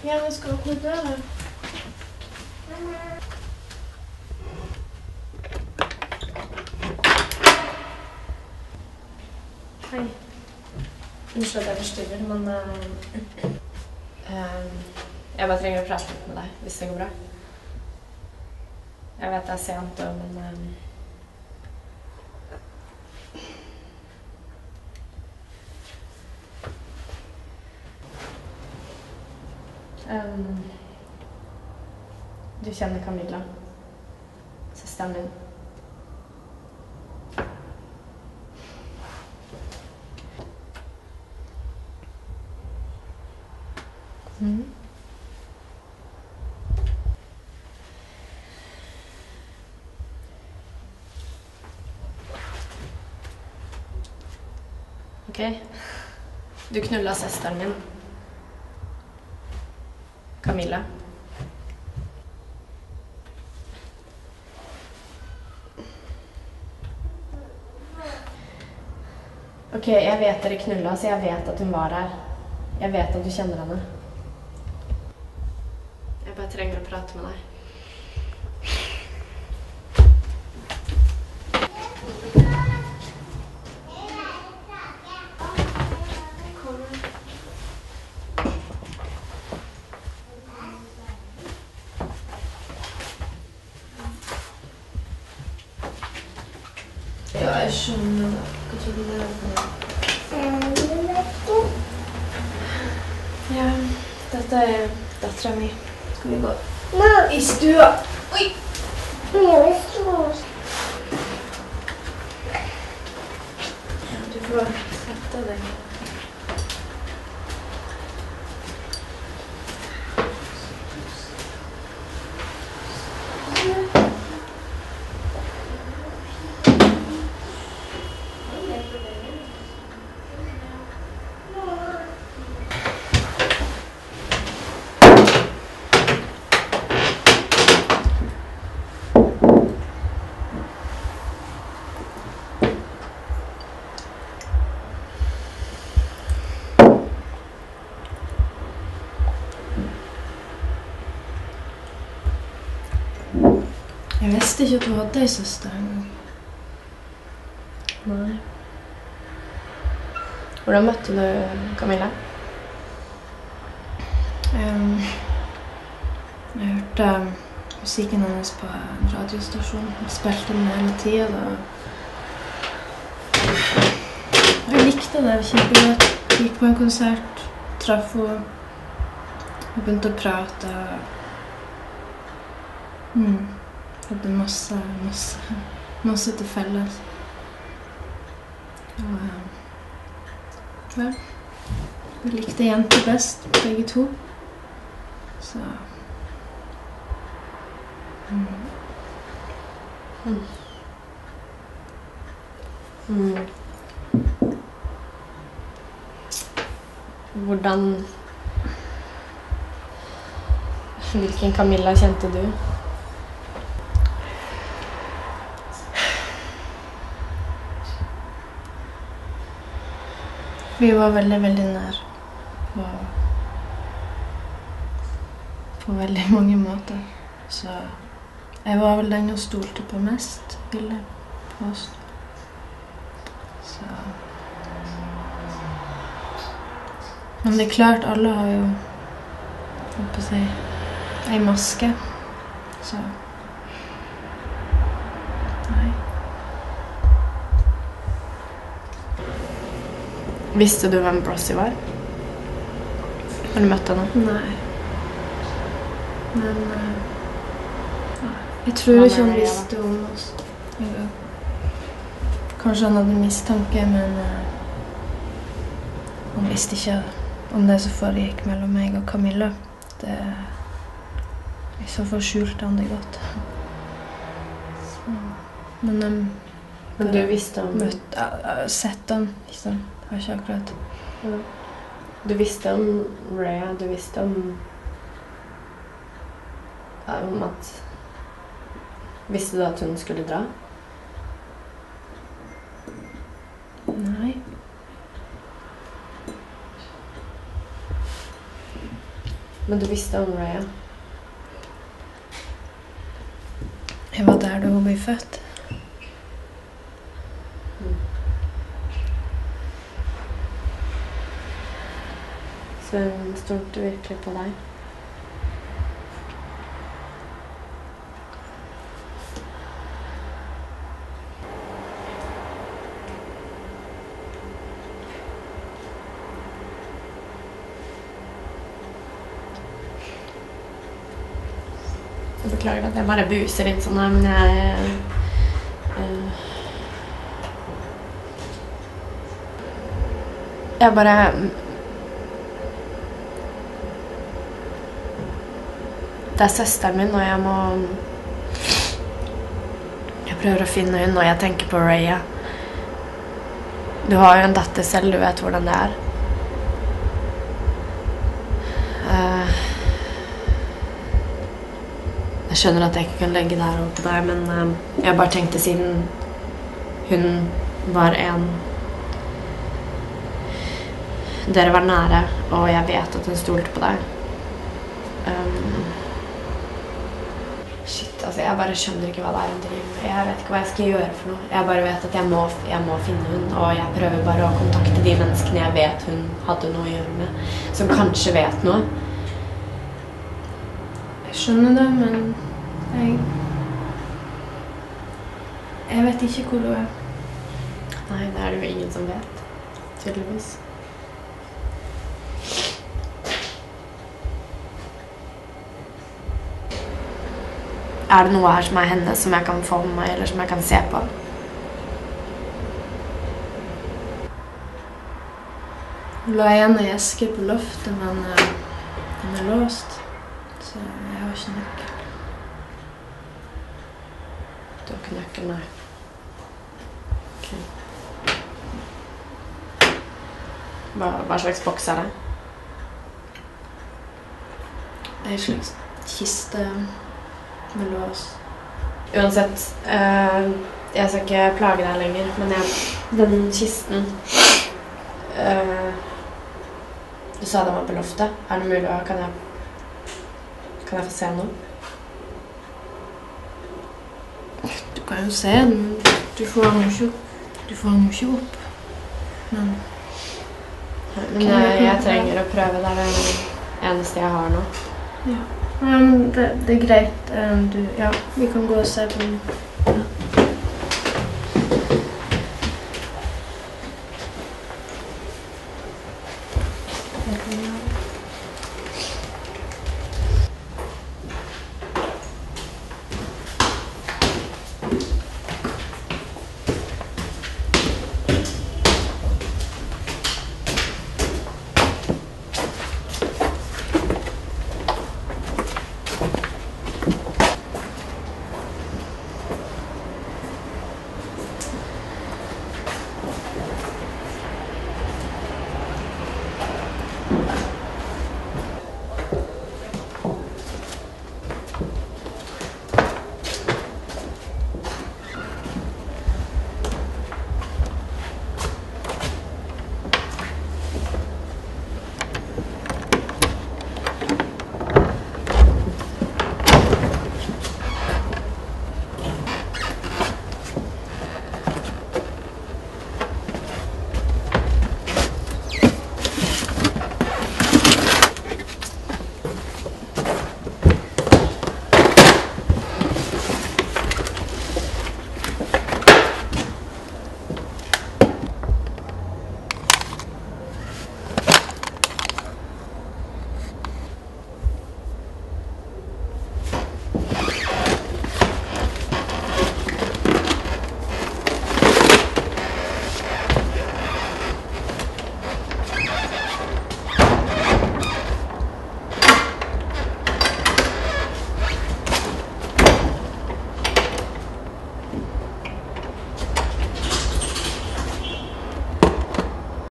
Ja, vi skal åpne døra. Hei. Unnskyld at jeg forstyrrer, men jeg bare trenger å prate litt med deg, hvis det går bra. Jeg vet det er sent, men du kjenner Camilla, søsteren min. Ok, du knulla søsteren min, Camilla. Ok, jeg vet dere knulla, så jeg vet at hun var her. Jeg vet at du kjenner henne. Jeg bare trenger å prate med deg. Ja, jeg skjønner det. Hva tror du det er for noe? Ja, dette er datteren min. Skal vi gå i stua? Oi! Ja, du får sette deg. Jeg visste ikke at du hadde en søster engang. Nei. Hvordan møtte du Camilla? Jeg hørte musikken hennes på en radiostasjon. Jeg spilte den hele tiden. Jeg likte det kjempegodt. Jeg gikk på en konsert, traff henne, og begynte å prate. Hadde masse til felles. Og ja, vi likte jenter best, begge to. Så Hvilken Camilla kjente du? Vi var veldig, veldig nær på veldig mange måter. Så jeg var vel den hun stolte på mest, vil jeg påstå. Så men det er klart, alle har jo, jeg på å si, en maske. Så nei. Visste du hvem Brossie var? Har du møtt henne? Nei. Men jeg tror ikke han visste om oss. Kanskje han hadde mistanke, men han visste ikke om det som foregikk mellom meg og Camilla. I så fall skjulte han det godt. Men du visste om... Sett han, ikke sant? Det var ikke akkurat. Ja. Du visste om Rhea, du visste om at... Visste du at hun skulle dra? Nei. Men du visste om Raya? Jeg var der da hun ble født. Så hun stolte virkelig på deg? Jeg beklager at jeg bare buser litt sånn her, men jeg bare... Det er søsteren min, og jeg må... Jeg prøver å finne henne, og jeg tenker på Raya. Du har jo en datter selv, du vet hvordan det er. Jeg skjønner at jeg ikke kan legge det her over på deg, men jeg bare tenkte siden hun var en... Dere var nære, og jeg vet at hun stolte på deg. Shit, altså jeg bare skjønner ikke hva det er hun driver med. Jeg vet ikke hva jeg skal gjøre for noe. Jeg bare vet at jeg må finne hun, og jeg prøver bare å kontakte de menneskene jeg vet hun hadde noe å gjøre med, som kanskje vet noe. Jeg skjønner det, men jeg vet ikke hvor du er. Nei, det er det jo ingen som vet, tydeligvis. Er det noe her som er henne, som jeg kan få med meg, eller som jeg kan se på? Hun la igjen en eske på loftet, men den er låst, så jeg har ikke nøkkel. Du har ikke nøkkel, nei. Ok. Hva slags boks er det? En slags kiste med lås. Uansett, jeg skal ikke plage deg lenger, men den kisten... Du sa den var på loftet. Er det mulig? Kan jeg få se noe? Du kan jo se den. Du får den jo ikke opp. Men jeg trenger å prøve. Det er det eneste jeg har nå. Ja, men det er greit. Ja, vi kan gå og se på den. Ja.